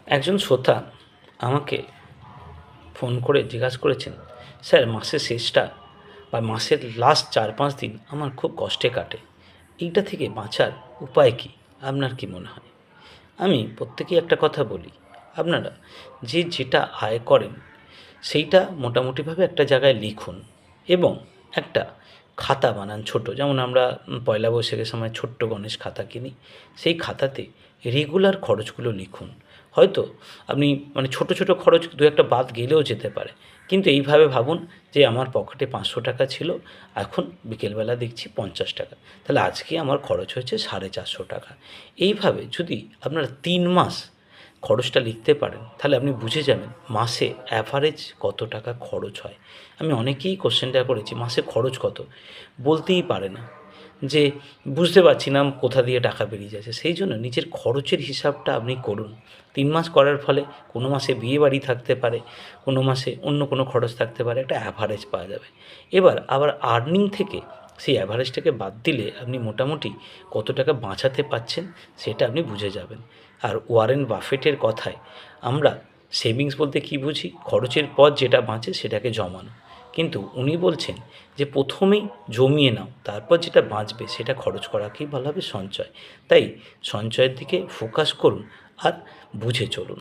একজন শ্রোতা আমাকে ফোন করে জিজ্ঞাসা করেছেন, স্যার মাসের শেষটা বা মাসের লাস্ট 4-5 দিন আমার খুব কষ্টে কাটে। এইটা থেকে বাঁচার উপায় কী? আপনার কি মনে হয়? আমি প্রত্যেকেই একটা কথা বলি, আপনারা যে যেটা আয় করেন সেইটা মোটামুটিভাবে একটা জায়গায় লিখুন এবং একটা খাতা বানান ছোট। যেমন আমরা পয়লা বৈশাখের সময় ছোট্ট গণেশ খাতা কিনি। সেই খাতাতে রেগুলার খরচগুলো লিখুন। হয়তো আপনি মানে ছোট, ছোট খরচ ২-১ টা বাদ গেলেও যেতে পারে। কিন্তু এইভাবে ভাবুন যে আমার পকেটে ৳৫০০ ছিল, এখন বিকেলবেলা দেখছি ৳৫০। তাহলে আজকে আমার খরচ হয়েছে ৳৪৫০। এইভাবে যদি আপনারা ৩ মাস খরচটা লিখতে পারেন, তাহলে আপনি বুঝে যাবেন মাসে অ্যাভারেজ কত টাকা খরচ হয়। আমি অনেকেই কোয়েশ্চেনটা করেছি, মাসে খরচ কত? বলতেই পারে না। যে বুঝতে পারছি না কোথা দিয়ে টাকা বেরিয়ে যাচ্ছে। সেই জন্য নিজের খরচের হিসাবটা আপনি করুন। ৩ মাস করার ফলে কোনো মাসে বিয়েবাড়ি থাকতে পারে, কোনো মাসে অন্য কোনো খরচ থাকতে পারে, একটা অ্যাভারেজ পাওয়া যাবে। এবার আবার আর্নিং থেকে সেই অ্যাভারেজটাকে বাদ দিলে আপনি মোটামুটি কত টাকা বাঁচাতে পারছেন সেটা আপনি বুঝে যাবেন। আর ওয়ারেন বাফেটের কথায় আমরা সেভিংস বলতে কী বুঝি? খরচের পর যেটা বাঁচে সেটাকে জমানো। কিন্তু উনি বলছেন যে প্রথমেই জমিয়ে নাও, তারপর যেটা বাঁচবে সেটা খরচ করাকেই বলা হবে সঞ্চয়। তাই সঞ্চয়ের দিকে ফোকাস করুন আর বুঝে চলুন।